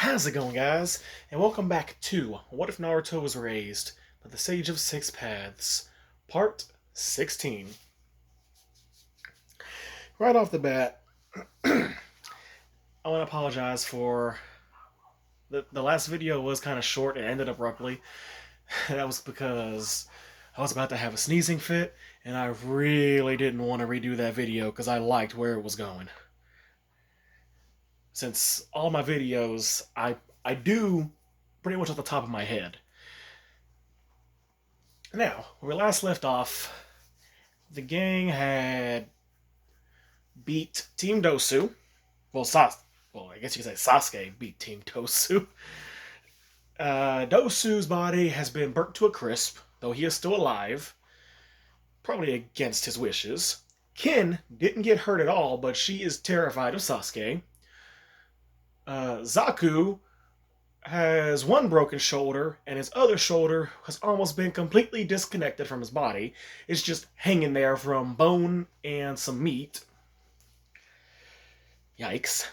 How's it going, guys? And welcome back to What If Naruto Was Raised by the Sage of Six Paths, Part 16. Right off the bat, I want to apologize for the last video was kind of short and ended abruptly. That was because I was about to have a sneezing fit, and I really didn't want to redo that video because I liked where it was going. Since all my videos, I do pretty much off the top of my head. Now, where we last left off, the gang had beat Team Dosu. Well, I guess you could say Sasuke beat Team Dosu. Dosu's body has been burnt to a crisp, though he is still alive, probably against his wishes. Kin didn't get hurt at all, but she is terrified of Sasuke. Zaku has one broken shoulder, and his other shoulder has almost been completely disconnected from his body. It's just hanging there from bone and some meat. Yikes.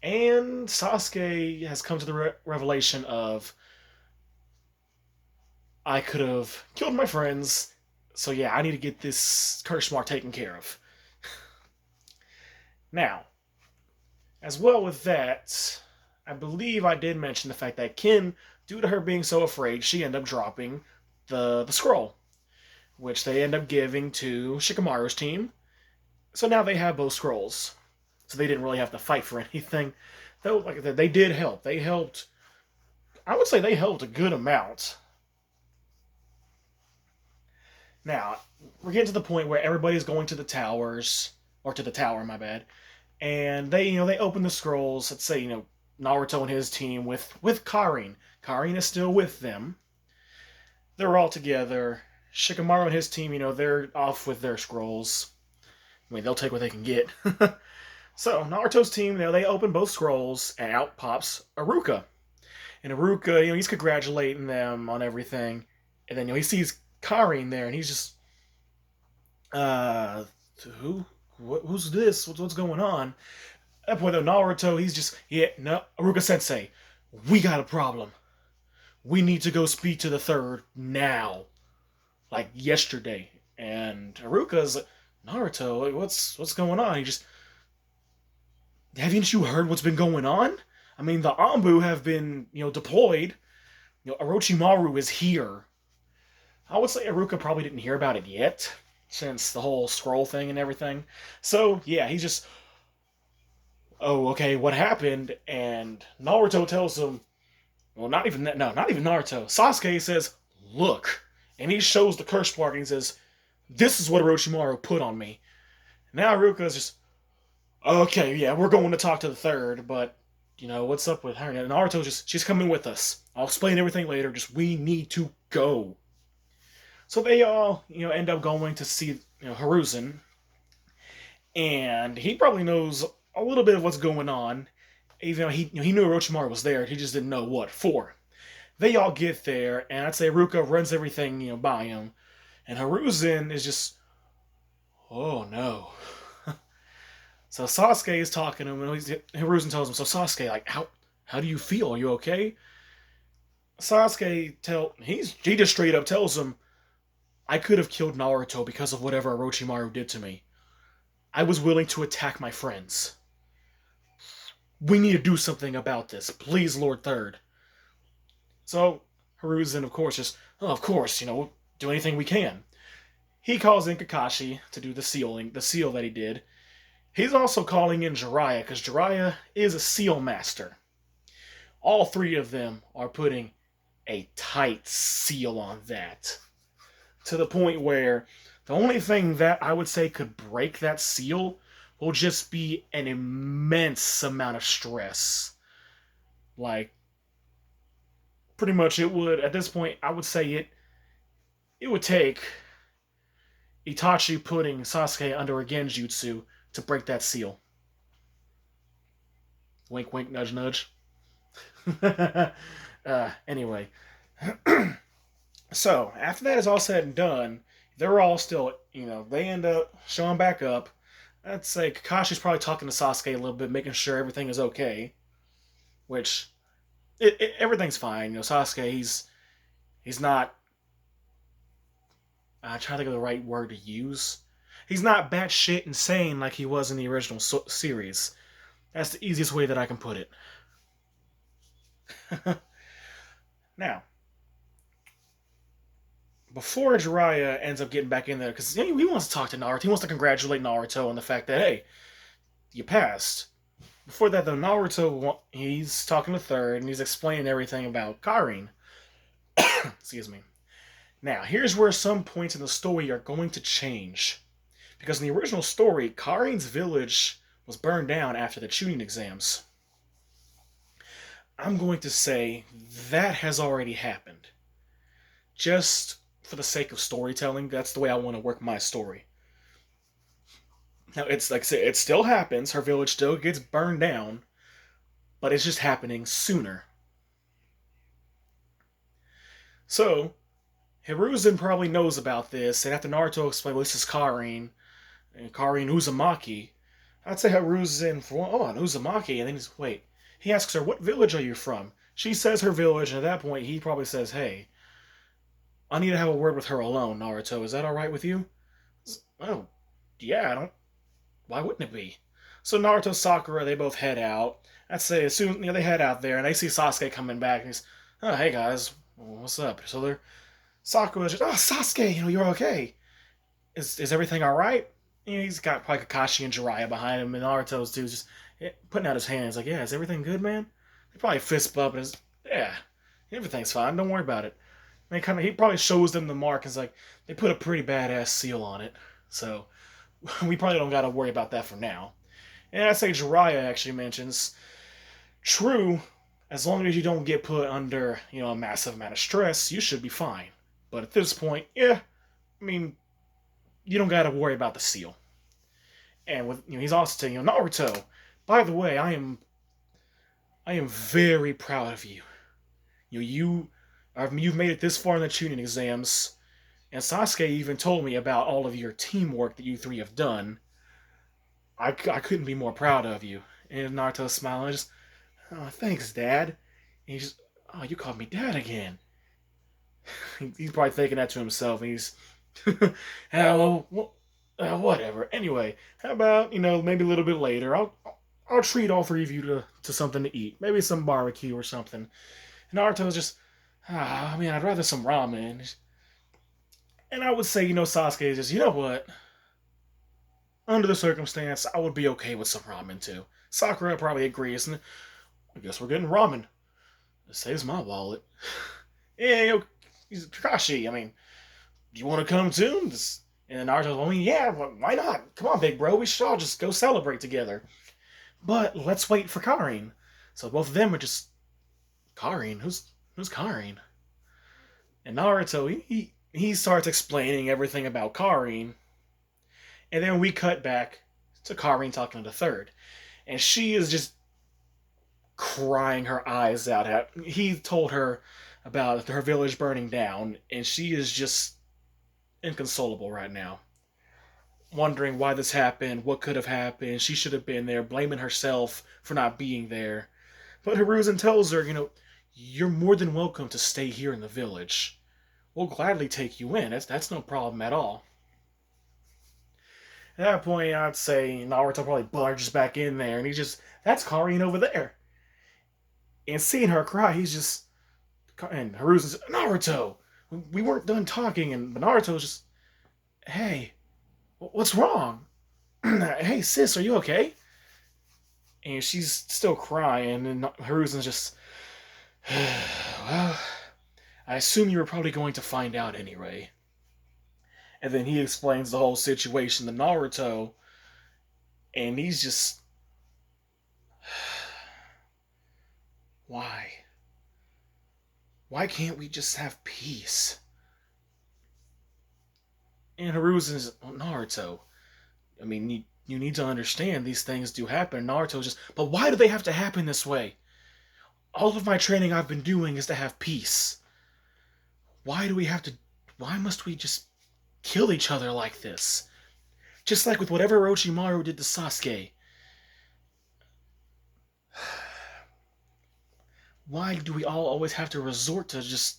And Sasuke has come to the revelation of, I could have killed my friends, so yeah, I need to get this curse mark taken care of. Now, as well with that, I believe I did mention the fact that Kin, due to her being so afraid, she ended up dropping the scroll, which they end up giving to Shikamaru's team. So now they have both scrolls. So they didn't really have to fight for anything. Though, like I said, they did help. They helped, I would say they helped a good amount. Now, we're getting to the point where everybody's going to the towers, or to the tower, my bad, and they open the scrolls. Let's say, Naruto and his team with Karin. Karin is still with them. They're all together. Shikamaru and his team, they're off with their scrolls. I mean, they'll take what they can get. So, Naruto's team, they open both scrolls, and out pops Iruka. And Iruka, he's congratulating them on everything. And then, he sees Karin there, and he's just, who's this? What's going on? At that point, though, Naruto, he's just, no, Iruka-sensei, we got a problem. We need to go speak to the third now. Like, yesterday. And Iruka's, Naruto, what's going on? He just, haven't you heard what's been going on? I mean, the Anbu have been, deployed. Orochimaru is here. I would say Iruka probably didn't hear about it yet, since the whole scroll thing and everything. So, yeah, he's just, oh, okay, what happened? And Naruto tells him, well, not even Naruto. Sasuke says, look. And he shows the curse mark and he says, this is what Orochimaru put on me. Now Iruka's just, okay, yeah, we're going to talk to the third, but, what's up with her? And Naruto's just, she's coming with us. I'll explain everything later, just we need to go. So they all, end up going to see, Hiruzen. And he probably knows a little bit of what's going on. Even though he knew Orochimaru was there, he just didn't know what for. They all get there, and I'd say Iruka runs everything, by him. And Hiruzen is just, oh no. So Sasuke is talking to him, and Hiruzen tells him, so Sasuke, like, how do you feel? Are you okay? Sasuke he just straight up tells him, I could have killed Naruto because of whatever Orochimaru did to me. I was willing to attack my friends. We need to do something about this. Please, Lord Third. So, Hiruzen, of course, just, of course, do anything we can. He calls in Kakashi to do the seal that he did. He's also calling in Jiraiya, because Jiraiya is a seal master. All three of them are putting a tight seal on that. To the point where the only thing that I would say could break that seal will just be an immense amount of stress. Like, pretty much it would, at this point, I would say it would take Itachi putting Sasuke under a genjutsu to break that seal. Wink, wink, nudge, nudge. Anyway. So, after that is all said and done, they're all still, they end up showing back up. I'd say Kakashi's probably talking to Sasuke a little bit, making sure everything is okay. Which, everything's fine. Sasuke, he's not. I'm trying to think of the right word to use. He's not batshit insane like he was in the original series. That's the easiest way that I can put it. Now, before Jiraiya ends up getting back in there, because he wants to talk to Naruto, he wants to congratulate Naruto on the fact that, hey, you passed. Before that, though, Naruto, he's talking to Third, and he's explaining everything about Karin. Excuse me. Now, here's where some points in the story are going to change. Because in the original story, Karin's village was burned down after the Chunin exams. I'm going to say that has already happened. Just for the sake of storytelling, that's the way I want to work my story. Now, it's like I said, it still happens. Her village still gets burned down, but it's just happening sooner. So, Hiruzen probably knows about this, and after Naruto explains, well, this is Karin, and Karin Uzumaki, I'd say Hiruzen for one, oh, Uzumaki, and then he's, wait. He asks her, what village are you from? She says her village, and at that point, he probably says, hey, I need to have a word with her alone, Naruto. Is that alright with you? Oh, yeah, I don't. Why wouldn't it be? So Naruto, Sakura, they both head out. I'd say as soon they head out there and they see Sasuke coming back, and he's, oh hey guys, what's up? So they're Sakura's just, oh Sasuke, you're okay. Is everything all right? He's got probably Kakashi and Jiraiya behind him, and Naruto's too, just putting out his hands like, yeah, is everything good, man? They probably fist bump and yeah, everything's fine. Don't worry about it. And he probably shows them the mark and is like, they put a pretty badass seal on it, so we probably don't got to worry about that for now. And I say Jiraiya actually mentions, true, as long as you don't get put under, a massive amount of stress, you should be fine. But at this point, yeah, I mean, you don't got to worry about the seal. And with he's also saying, Naruto, by the way, I am very proud of you. You've made it this far in the Chunin exams, and Sasuke even told me about all of your teamwork that you three have done. I couldn't be more proud of you. And Naruto's smiling, just, oh, thanks, Dad. And he's just, oh, you called me Dad again. He's probably thinking that to himself, and he's, hello, whatever. Anyway, how about, maybe a little bit later, I'll treat all three of you to something to eat. Maybe some barbecue or something. And Naruto's just, man, I'd rather some ramen. And I would say, Sasuke is just, you know what? Under the circumstance, I would be okay with some ramen too. Sakura probably agrees, and I guess we're getting ramen. It saves my wallet. Yeah, Kakashi, I mean, do you want to come too? And Naruto's, I mean, yeah, why not? Come on, big bro, we should all just go celebrate together. But let's wait for Karin. So both of them are just, Karin? Who's Karin? And Naruto, he starts explaining everything about Karin. And then we cut back to Karin talking to Third. And she is just crying her eyes out. He told her about her village burning down, and she is just inconsolable right now. Wondering why this happened, what could have happened, she should have been there, blaming herself for not being there. But Hiruzen tells her, you're more than welcome to stay here in the village. We'll gladly take you in. That's no problem at all. At that point, I'd say Naruto probably barges back in there, and he's just, that's Karin over there. And seeing her cry, he's just, and Hiruzen's, Naruto, we weren't done talking, and Naruto's just, hey, what's wrong? Hey, sis, are you okay? And she's still crying, and Hiruzen's just, well, I assume you were probably going to find out anyway. And then he explains the whole situation to Naruto, and he's just, why? Why can't we just have peace? And Hiruzen's, Naruto, I mean, you need to understand these things do happen. Naruto's just, but why do they have to happen this way? All of my training I've been doing is to have peace. Why must we just kill each other like this? Just like with whatever Orochimaru did to Sasuke. Why do we all always have to resort to just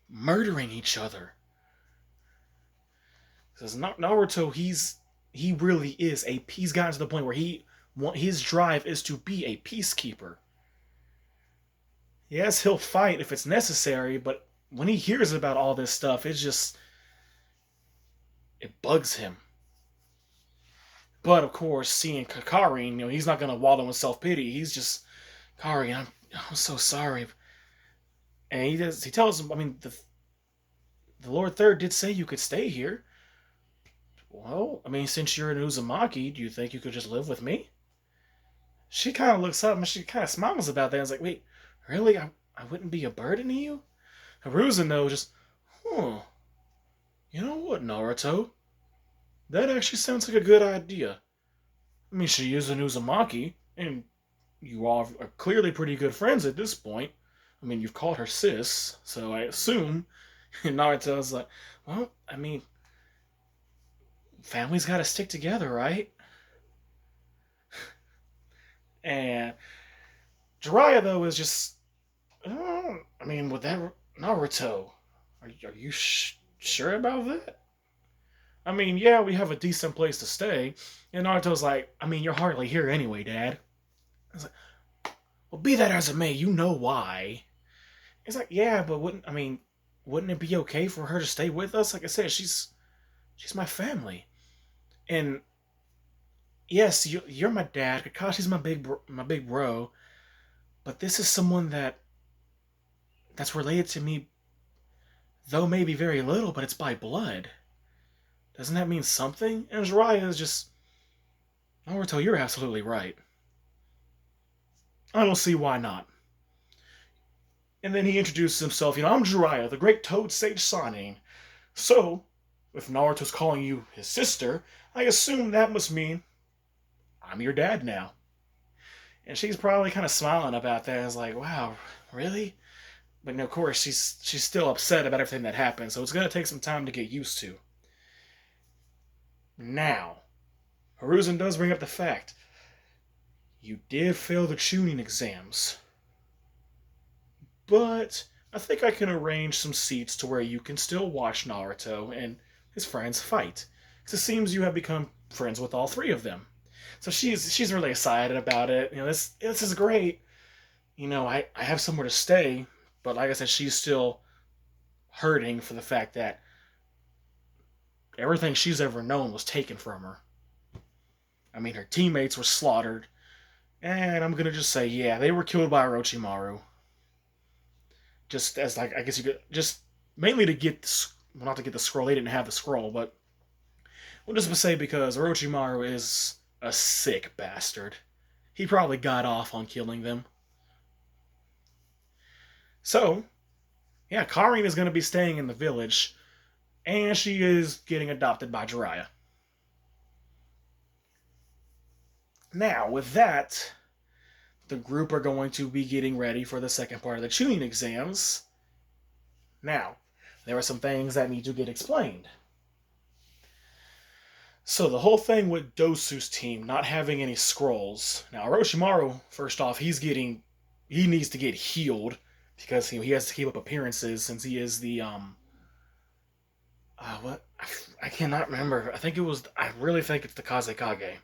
murdering each other? Because Naruto, he really is he's gotten to the point where his drive is to be a peacekeeper. Yes, he'll fight if it's necessary, but when he hears about all this stuff, it bugs him. But of course, seeing Kakari, he's not gonna wallow in self pity. He's just Kari, I'm so sorry. And he tells him, I mean, the Lord Third did say you could stay here. Well, I mean, since you're an Uzumaki, do you think you could just live with me? She kind of looks up and she kind of smiles about that. And is like, wait, really? I wouldn't be a burden to you? Hiruzen, though, just, huh. You know what, Naruto? That actually sounds like a good idea. I mean, she is an Uzumaki, and you all are clearly pretty good friends at this point. I mean, you've called her sis, so I assume. And Naruto's like, well, I mean, family's got to stick together, right? And Jiraiya, though, is just, I mean, with that Naruto, are you sure about that? I mean, yeah, we have a decent place to stay. And Naruto's like, I mean, you're hardly here anyway, Dad. I was like, well, be that as it may, you know why. He's like, yeah, but wouldn't it be okay for her to stay with us? Like I said, she's my family, and yes, you're my dad. Kakashi's my big bro, but this is someone that's related to me, though maybe very little, but it's by blood. Doesn't that mean something? And Jiraiya is just, Naruto, you're absolutely right. I don't see why not. And then he introduces himself. I'm Jiraiya, the great Toad Sage Sanin. So, if Naruto's calling you his sister, I assume that must mean I'm your dad now. And she's probably kind of smiling about that. It's like, wow, really? But of course, she's still upset about everything that happened. So it's gonna take some time to get used to. Now, Hiruzen does bring up the fact you did fail the tuning exams, but I think I can arrange some seats to where you can still watch Naruto and his friends fight. Because it seems you have become friends with all three of them. So she's really excited about it. This is great. I have somewhere to stay, but like I said, she's still hurting for the fact that everything she's ever known was taken from her. I mean, her teammates were slaughtered, and I'm gonna just say, yeah, they were killed by Orochimaru. Just as like I guess you could just mainly to get well, not to get the scroll. They didn't have the scroll, but we'll just say because Orochimaru is a sick bastard. He probably got off on killing them. So, yeah, Karin is going to be staying in the village, and she is getting adopted by Jiraiya. Now, with that, the group are going to be getting ready for the second part of the tuning exams. Now, there are some things that need to get explained. So the whole thing with Dosu's team not having any scrolls. Now Orochimaru, first off, he needs to get healed because he has to keep up appearances since he is the what I cannot remember. I really think it's the Kazekage.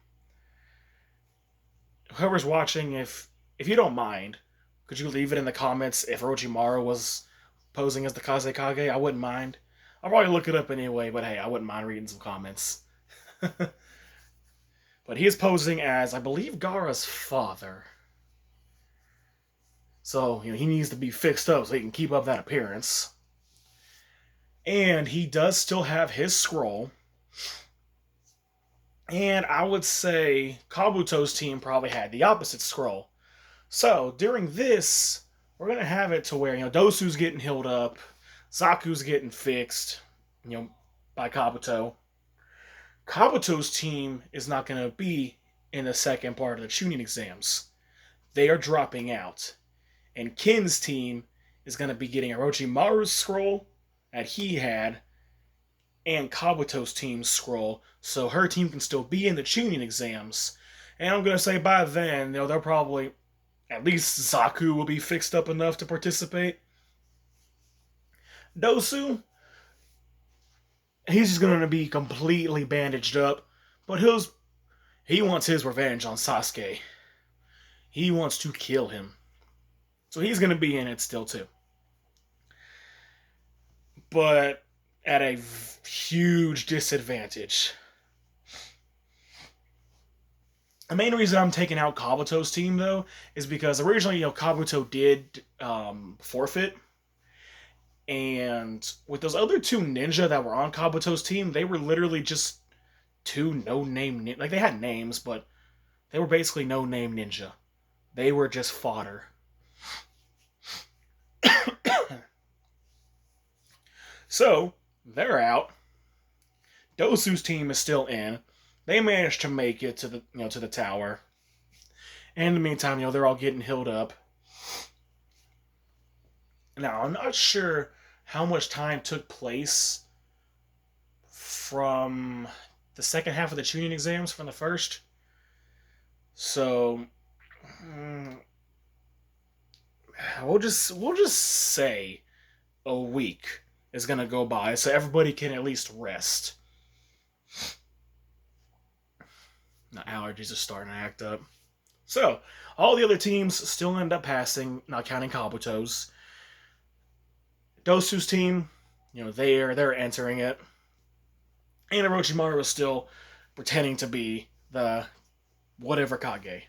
Whoever's watching, if you don't mind, could you leave it in the comments if Orochimaru was posing as the Kazekage? I wouldn't mind. I'll probably look it up anyway, but hey, I wouldn't mind reading some comments. But he is posing as, I believe, Gaara's father. So, he needs to be fixed up so he can keep up that appearance. And he does still have his scroll. And I would say Kabuto's team probably had the opposite scroll. So, during this, we're going to have it to where, Dosu's getting healed up, Zaku's getting fixed, by Kabuto. Kabuto's team is not going to be in the second part of the tuning exams. They are dropping out. And Kin's team is going to be getting Orochimaru's scroll that he had and Kabuto's team's scroll, so her team can still be in the tuning exams. And I'm going to say by then, they'll probably, at least Zaku will be fixed up enough to participate. Dosu, he's just going to be completely bandaged up, but he wants his revenge on Sasuke. He wants to kill him. So he's going to be in it still, too. But at a huge disadvantage. The main reason I'm taking out Kabuto's team, though, is because originally, Kabuto did forfeit. And with those other two ninja that were on Kabuto's team, they were literally just two no-name... Like, they had names, but they were basically no-name ninja. They were just fodder. So, they're out. Dosu's team is still in. They managed to make it to the tower. And in the meantime, they're all getting healed up. Now, I'm not sure how much time took place from the second half of the tuning exams from the first. So, we'll just say a week is gonna go by, so everybody can at least rest. My allergies are starting to act up. So, all the other teams still end up passing, not counting Kabuto's. Dosu's team, they're entering it. And Orochimaru is still pretending to be the whatever Kage.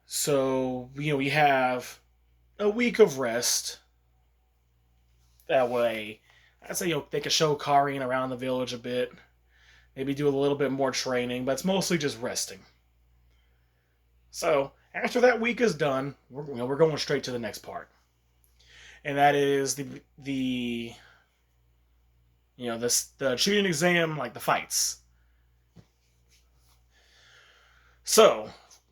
So, we have a week of rest. That way, I'd say they could show Karin around the village a bit. Maybe do a little bit more training, but it's mostly just resting. So, after that week is done, we're going straight to the next part. And that is the shooting exam, like the fights. So,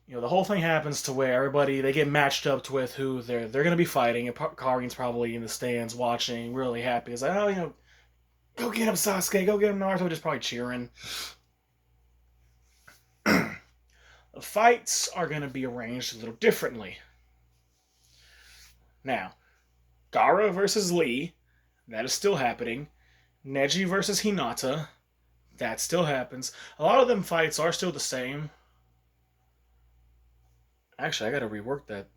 the whole thing happens to where everybody, they get matched up with who they're going to be fighting, and Karin's probably in the stands watching, really happy. It's like, oh, go get him, Sasuke, go get him, Naruto, just probably cheering. The fights are going to be arranged a little differently. Now, Gaara versus Lee, that is still happening. Neji versus Hinata, that still happens. A lot of them fights are still the same. Actually, I gotta rework that.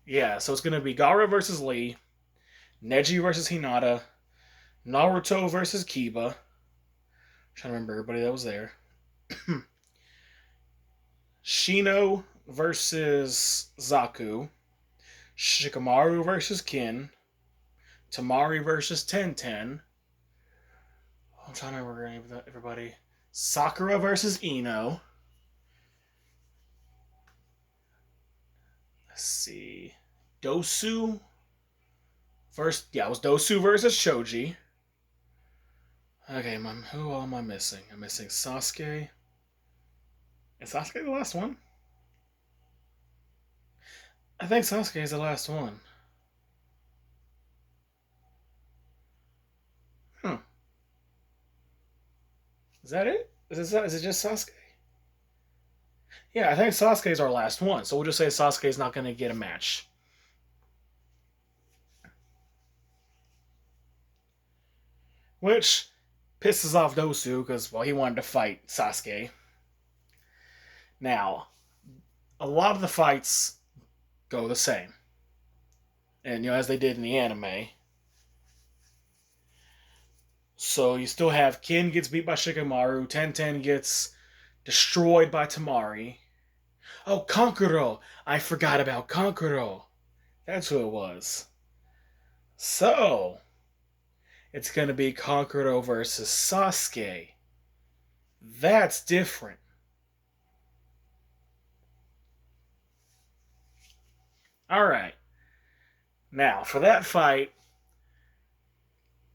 Yeah, so it's gonna be Gaara versus Lee, Neji versus Hinata, Naruto versus Kiba. I'm trying to remember everybody that was there. Shino versus Zaku, Shikamaru versus Kin, Tamari versus Tenten. I'm trying to remember everybody. Sakura versus Ino. Let's see. Dosu. First, it was Dosu versus Shoji. Okay, who all am I missing? I'm missing Sasuke. Is Sasuke the last one? I think Sasuke is the last one. Is that it? Is it just Sasuke? Yeah, I think Sasuke is our last one, so we'll just say Sasuke is not going to get a match. Which pisses off Dosu because, he wanted to fight Sasuke. Now, a lot of the fights go the same. And, as they did in the anime. So you still have Kin gets beat by Shikamaru, Tenten gets destroyed by Tamari. Oh, Kankuro! I forgot about Kankuro. That's who it was. So, it's going to be Kankuro versus Sasuke. That's different. Alright. Now, for that fight,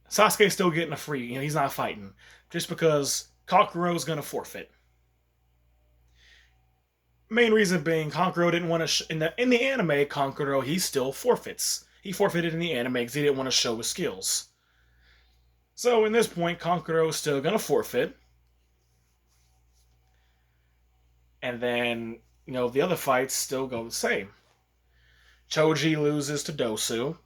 Sasuke's still getting a free. He's not fighting. Just because Kakuro's going to forfeit. Main reason being, Kankuro didn't want to... in the anime, Kankuro, he still forfeits. He forfeited in the anime because he didn't want to show his skills. So, in this point, Kankuro is still going to forfeit. And then the other fights still go the same. Choji loses to Dosu.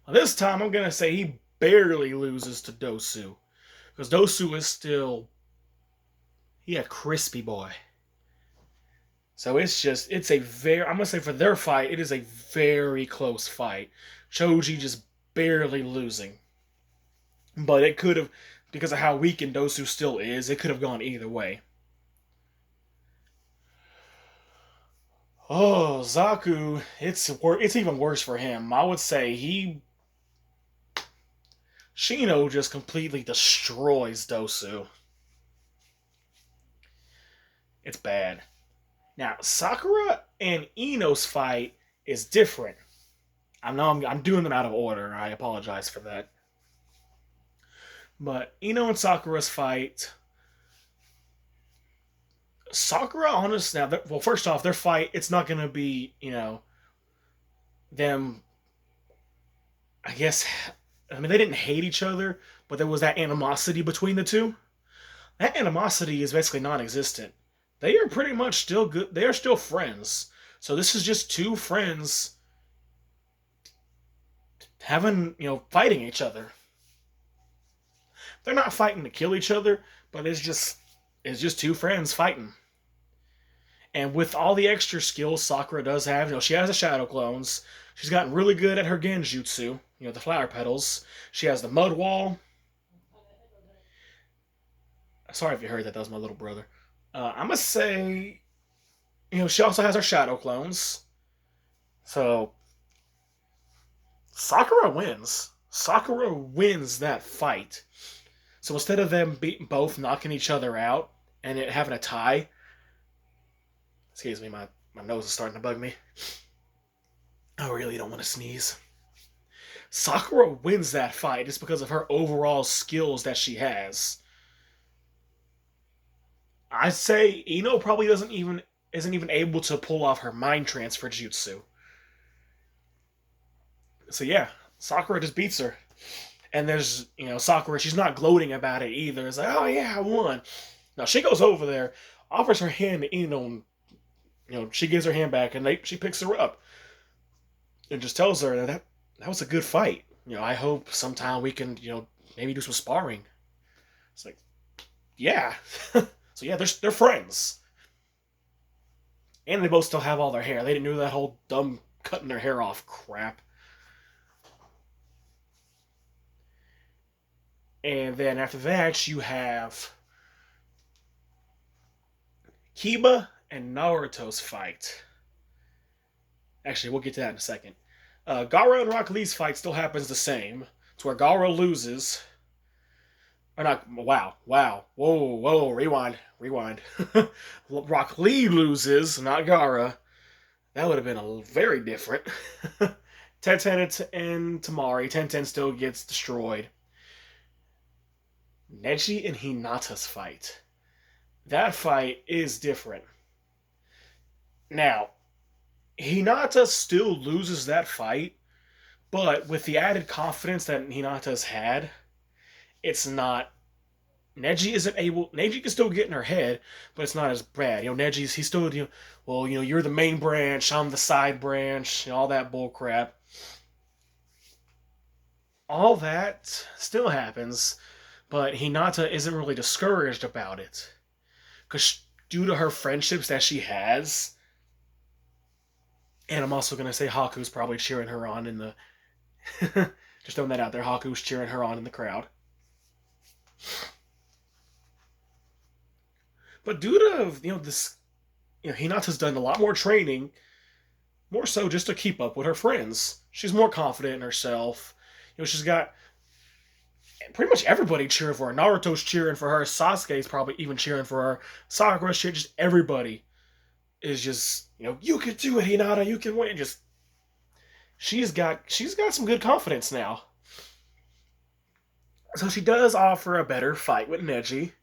Well, this time I'm gonna say he barely loses to Dosu because Dosu is still a crispy boy. So it's a very, I'm gonna say for their fight, it is a very close fight. Choji just barely losing, but it could have, because of how weak Dosu still is, it could have gone either way. Oh, Zaku, it's even worse for him. I would say Shino just completely destroys Dosu. It's bad. Now, Sakura and Ino's fight is different. I know I'm doing them out of order. I apologize for that. But Ino and Sakura's fight, Sakura, honest now. Well, first off, their fight, it's not going to be them. I guess, I mean, they didn't hate each other, but there was that animosity between the two. That animosity is basically non-existent. They are pretty much still good. They are still friends. So this is just two friends having, fighting each other. They're not fighting to kill each other, but it's just two friends fighting. And with all the extra skills Sakura does have, she has the shadow clones. She's gotten really good at her genjutsu, the flower petals. She has the mud wall. Sorry if you heard that. That was my little brother. I'm gonna say, she also has her shadow clones. So Sakura wins. Sakura wins that fight. So instead of them both knocking each other out and it having a tie, excuse me, my nose is starting to bug me. I really don't want to sneeze. Sakura wins that fight just because of her overall skills that she has. I'd say Ino probably isn't even able to pull off her mind transfer jutsu. So yeah, Sakura just beats her. And there's, Sakura, she's not gloating about it either. It's like, oh yeah, I won. Now she goes over there, offers her hand to Ino, and, she gives her hand back, and she picks her up. And just tells her that was a good fight. I hope sometime we can, maybe do some sparring. It's like, yeah. So yeah, they're friends. And they both still have all their hair. They didn't do that whole dumb cutting their hair off crap. And then after that, you have Kiba and Naruto's fight. Actually, we'll get to that in a second. Gaara and Rock Lee's fight still happens the same. It's where Gaara loses. Or not, wow, whoa, rewind. Rock Lee loses, not Gaara. That would have been very different. Tenten and Tamari. Tenten still gets destroyed. Neji and Hinata's fight. That fight is different. Now, Hinata still loses that fight, but with the added confidence that Hinata's had, it's not. Neji isn't able. Neji can still get in her head, but it's not as bad. He's still, well, you're the main branch, I'm the side branch, all that bull crap. All that still happens, but Hinata isn't really discouraged about it. Because due to her friendships that she has, and I'm also going to say Haku's probably cheering her on in the. Just throwing that out there. Haku's cheering her on in the crowd. But due to this, Hinata's done a lot more training, more so just to keep up with her friends. She's more confident in herself. She's got pretty much everybody cheering for her. Naruto's cheering for her. Sasuke's probably even cheering for her. Sakura's cheering. Just everybody is just you can do it, Hinata. You can win. Just she's got some good confidence now. So she does offer a better fight with Neji.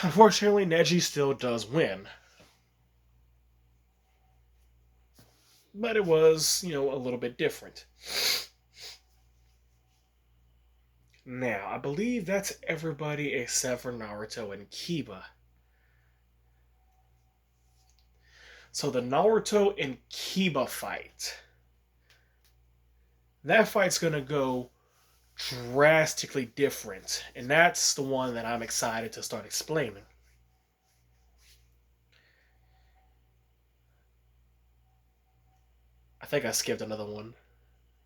Unfortunately, Neji still does win. But it was, a little bit different. Now, I believe that's everybody except for Naruto and Kiba. So the Naruto and Kiba fight. That fight's gonna go drastically different, and that's the one that I'm excited to start explaining. I think I skipped another one.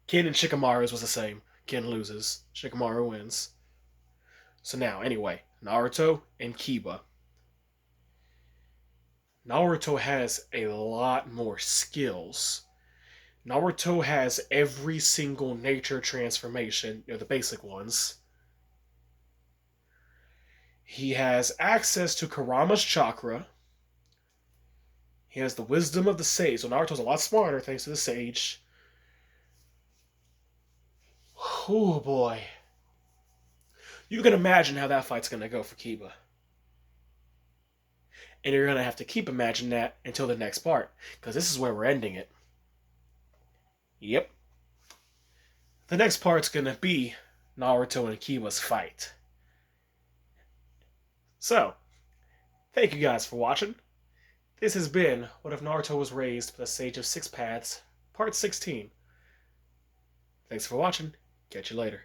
Ken and Shikamaru's was the same. Ken loses, Shikamaru wins. So now, anyway, Naruto and Kiba. Naruto has a lot more skills. Naruto has every single nature transformation, the basic ones. He has access to Kurama's chakra. He has the wisdom of the sage. So Naruto's a lot smarter thanks to the sage. Oh boy. You can imagine how that fight's gonna go for Kiba. And you're gonna have to keep imagining that until the next part, because this is where we're ending it. Yep. The next part's gonna be Naruto and Kiba's fight. So, thank you guys for watching. This has been What If Naruto Was Raised by the Sage of Six Paths, Part 16. Thanks for watching. Catch you later.